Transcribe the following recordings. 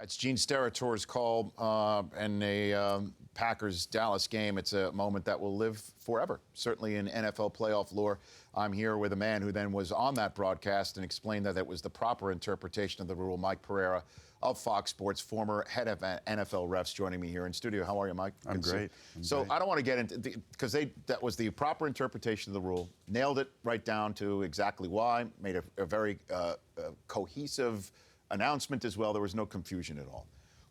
It's Gene Sterator's call in a Packers-Dallas game. It's a moment that will live forever, certainly in NFL playoff lore. I'm here with a man who then was on that broadcast and explained that it was the proper interpretation of the rule. Mike Pereira of Fox Sports, former head of NFL refs, joining me here in studio. How are you, Mike? I'm great. So I don't want to get into because that was the proper interpretation of the rule. Nailed it right down to exactly why. Made a very cohesive announcement as well. There was no confusion at all.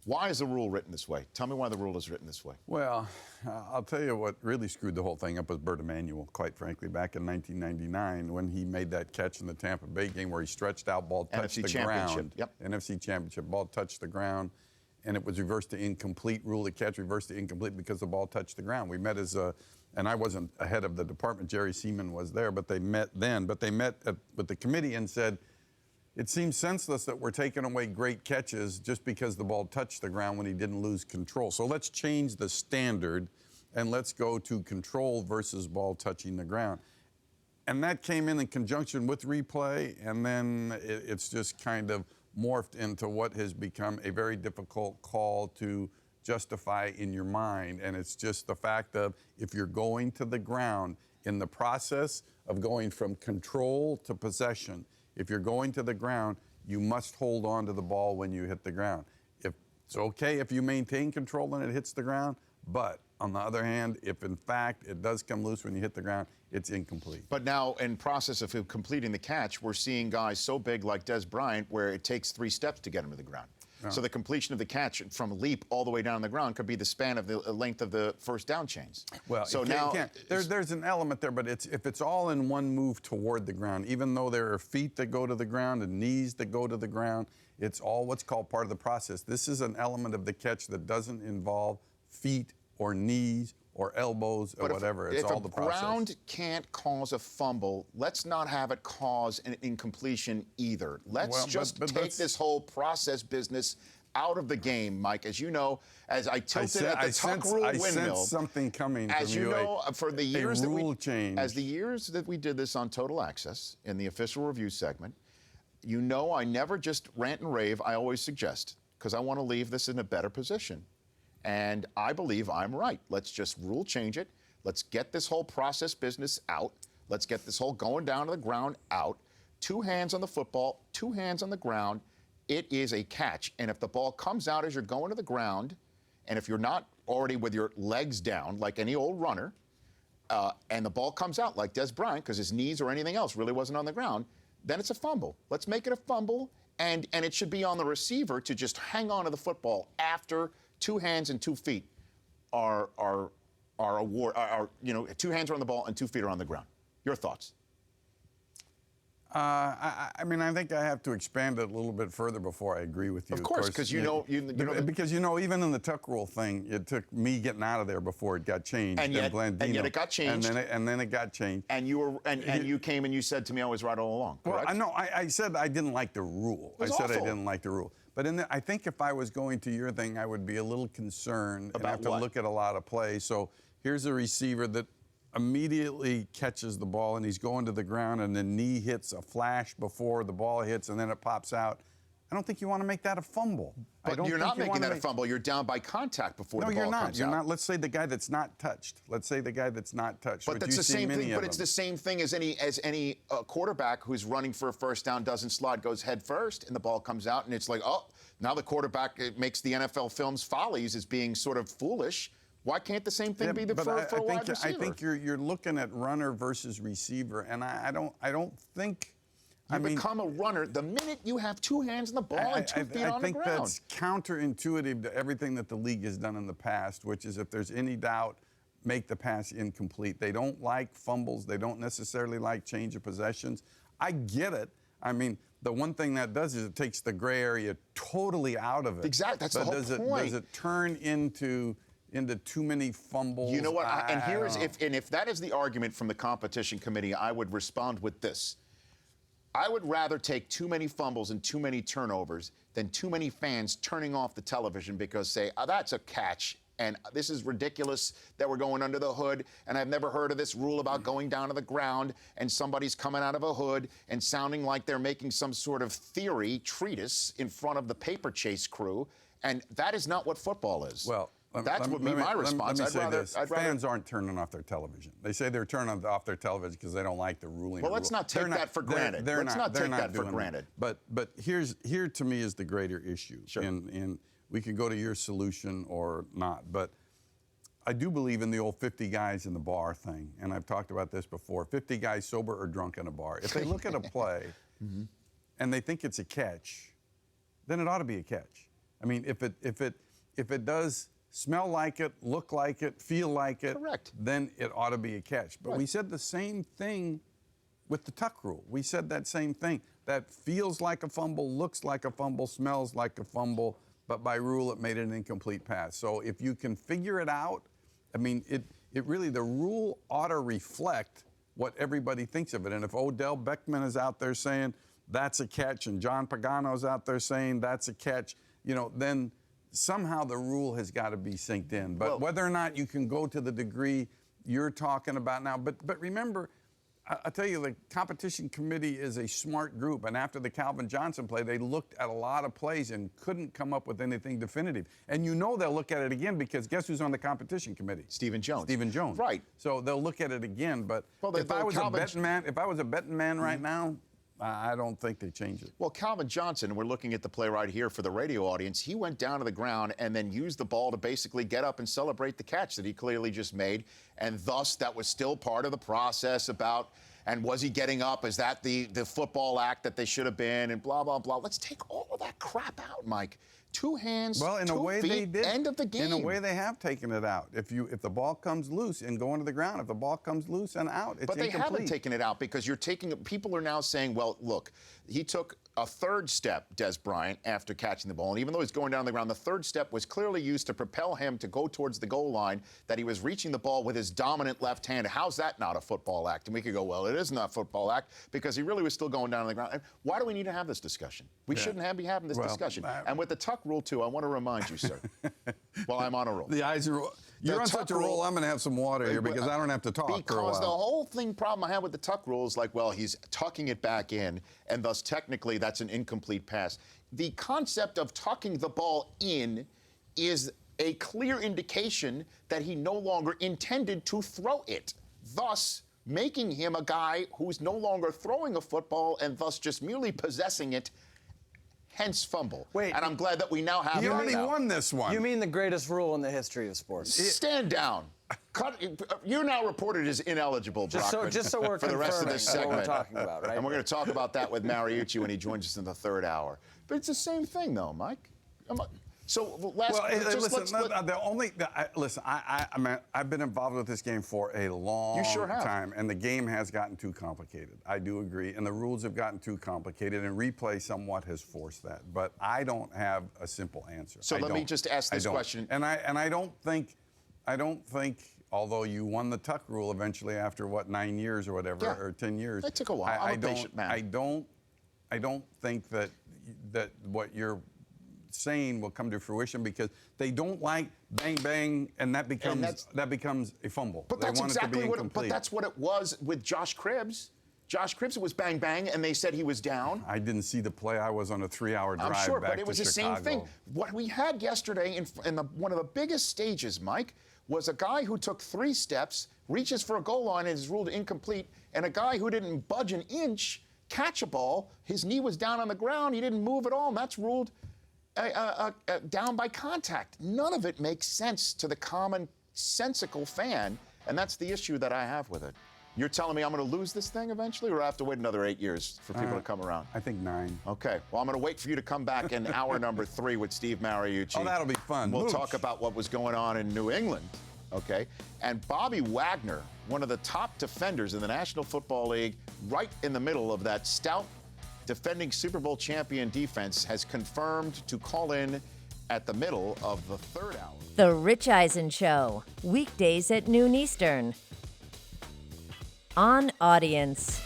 Why is the rule written this way? Tell me why the rule is written this way. Well, I'll tell you what really screwed the whole thing up was Bert Emanuel, quite frankly, back in 1999 when he made that catch in the Tampa Bay game where he stretched out, ball touched the ground. Yep. NFC Championship, ball touched the ground, and it was reversed to incomplete. Rule of catch reversed to incomplete because the ball touched the ground. We met as and I wasn't ahead of the department. Jerry Seaman was there, but they met then. But they met with the committee and said, it seems senseless that we're taking away great catches just because the ball touched the ground when he didn't lose control. So let's change the standard and let's go to control versus ball touching the ground. And that came in conjunction with replay, and then it's just kind of morphed into what has become a very difficult call to justify in your mind. And it's just the fact of if you're going to the ground in the process of going from control to possession, if you're going to the ground, you must hold on to the ball when you hit the ground. It's okay if you maintain control and it hits the ground, but on the other hand, if in fact it does come loose when you hit the ground, it's incomplete. But now, in process of completing the catch, we're seeing guys so big like Des Bryant where it takes 3 steps to get him to the ground. No. So the completion of the catch from leap all the way down the ground could be the span of the length of the first down chains. Well, so now there's an element there, but if it's all in one move toward the ground, even though there are feet that go to the ground and knees that go to the ground, it's all what's called part of the process. This is an element of the catch that doesn't involve feet or knees or elbows or whatever. It's all the process. If a ground can't cause a fumble, let's not have it cause an incompletion either. Let's take this whole process business out of the game, Mike. As you know, as I tilted at the Tuck Rule windmill. I sensed something coming from you. As you know, for the years that we did this on Total Access in the official review segment, you know I never just rant and rave. I always suggest, because I want to leave this in a better position. And I believe I'm right. Let's just rule change it. Let's get this whole process business out. Let's get this whole going down to the ground out. 2 hands on the football, 2 hands on the ground. It is a catch. And if the ball comes out as you're going to the ground, and if you're not already with your legs down like any old runner, and the ball comes out like Des Bryant because his knees or anything else really wasn't on the ground, then it's a fumble. Let's make it a fumble, and it should be on the receiver to just hang on to the football after 2 hands and 2 feet are 2 hands are on the ball and 2 feet are on the ground. Your thoughts? I mean, I think I have to expand it a little bit further before I agree with you. Of course, because because even in the Tuck Rule thing, it took me getting out of there before it got changed. And yet it got changed. And then it got changed. And you came and you said to me I was right all along. Well, correct? I said I didn't like the rule. I said I didn't like the rule. But I think if I was going to your thing, I would be a little concerned and have to look at a lot of plays. So here's a receiver that immediately catches the ball and he's going to the ground and the knee hits a flash before the ball hits and then it pops out. I don't think you want to make that a fumble. But you're not making that a fumble. You're down by contact before the ball comes out. No, you're not. Let's say the guy that's not touched. Let's say the guy that's not touched. But that's the same thing. But it's the same thing as any quarterback who's running for a first down, doesn't slide, goes head first, and the ball comes out, and it's like, oh, now the quarterback makes the NFL film's follies as being sort of foolish. Why can't the same thing be for a wide receiver? I think you're looking at runner versus receiver, and I don't think. You become a runner the minute you have 2 hands on the ball and 2 feet on the ground. I think that's counterintuitive to everything that the league has done in the past, which is if there's any doubt, make the pass incomplete. They don't like fumbles. They don't necessarily like change of possessions. I get it. I mean, the one thing that does is it takes the gray area totally out of it. Exactly. That's the whole point. Does it turn into too many fumbles? You know what? If that is the argument from the competition committee, I would respond with this. I would rather take too many fumbles and too many turnovers than too many fans turning off the television because say, oh, that's a catch, and this is ridiculous that we're going under the hood, and I've never heard of this rule about going down to the ground, and somebody's coming out of a hood and sounding like they're making some sort of theory treatise in front of the paper chase crew. And that is not what football is. Well, that's my response. Let me say this. Fans aren't turning off their television. They say they're turning off their television because they don't like the ruling. Well, let's not take that for granted. Let's not take that for granted. But here to me is the greater issue. Sure. And we can go to your solution or not. But I do believe in the old 50 guys in the bar thing. And I've talked about this before. 50 guys sober or drunk in a bar. If they look at a play and they think it's a catch, then it ought to be a catch. I mean, if it does smell like it, look like it, feel like it, correct, then it ought to be a catch. But right. We said the same thing with the tuck rule. We said that same thing. That feels like a fumble, looks like a fumble, smells like a fumble, but by rule it made it an incomplete pass. So if you can figure it out, I mean, it really, the rule ought to reflect what everybody thinks of it. And if Odell Beckham is out there saying that's a catch and John Pagano's out there saying that's a catch, then somehow the rule has got to be synced in. But whether or not you can go to the degree you're talking about now, but remember, I'll tell you, the competition committee is a smart group, and after the Calvin Johnson play, they looked at a lot of plays and couldn't come up with anything definitive. And they'll look at it again because guess who's on the competition committee? Stephen Jones. Stephen Jones. Right. So they'll look at it again. But if I was a betting man right now, I don't think they change it. Well, Calvin Johnson, we're looking at the play right here for the radio audience. He went down to the ground and then used the ball to basically get up and celebrate the catch that he clearly just made. And thus, that was still part of the process about, and was he getting up? Is that the football act that they should have been? And blah, blah, blah. Let's take all of that crap out, Mike. 2 hands, well, in 2 a way feet, they did. End of the game. In a way they have taken it out. If the ball comes loose and going to the ground, if the ball comes loose and out, it's But they incomplete. haven't taken it out because people are now saying, well, look, he took a third step, Des Bryant, after catching the ball. And even though he's going down the ground, the third step was clearly used to propel him to go towards the goal line, that he was reaching the ball with his dominant left hand. How's that not a football act? And we could go, well, it is not a football act because he really was still going down on the ground. And why do we need to have this discussion? We shouldn't be having this discussion. And with the tuck rule, too, I want to remind you, sir, while I'm on a roll. The eyes are... You're on such a roll, I'm going to have some water here because I don't have to talk for a while. Because the whole problem I have with the tuck rule is like, well, he's tucking it back in, and thus technically that's an incomplete pass. The concept of tucking the ball in is a clear indication that he no longer intended to throw it, thus making him a guy who's no longer throwing a football and thus just merely possessing it. Hence fumble. Wait, and I'm glad that we now have. He already won this one. You mean the greatest rule in the history of sports? Stand down. You're now reported as ineligible, Brockman, just so we're for the rest of this segment. What we're talking about, right? And we're going to talk about that with Mariucci when he joins us in the third hour. But it's the same thing, though, Mike. So I've been involved with this game for a long time, and the game has gotten too complicated. I do agree, and the rules have gotten too complicated, and replay somewhat has forced that. But I don't have a simple answer. So let me just ask this question. And I don't think, although you won the tuck rule eventually after 9 years or whatever, or 10 years. That took a while. I'm a patient man. I don't think that what you're saying will come to fruition because they don't like bang bang and that becomes a fumble. But they that's want exactly it to be incomplete. But that's what it was with Josh Cribbs. Josh Cribbs, it was bang bang, and they said he was down. I didn't see the play. I was on a 3-hour drive I'm sure, back but it was to the Chicago. same thing. What we had yesterday in one of the biggest stages, Mike, was a guy who took 3 steps, reaches for a goal line and is ruled incomplete, and a guy who didn't budge an inch catch a ball. His knee was down on the ground. He didn't move at all, and that's ruled down by contact. None of it makes sense to the commonsensical fan, and that's the issue that I have with it. You're telling me I'm going to lose this thing eventually, or I have to wait another 8 years for people to come around? I think 9. Okay. Well, I'm going to wait for you to come back in hour number 3 with Steve Mariucci. Oh, that'll be fun. We'll talk about what was going on in New England, okay? And Bobby Wagner, one of the top defenders in the National Football League, right in the middle of that stout defending Super Bowl champion defense, has confirmed to call in at the middle of the third hour. The Rich Eisen Show, weekdays at noon Eastern. On Audience.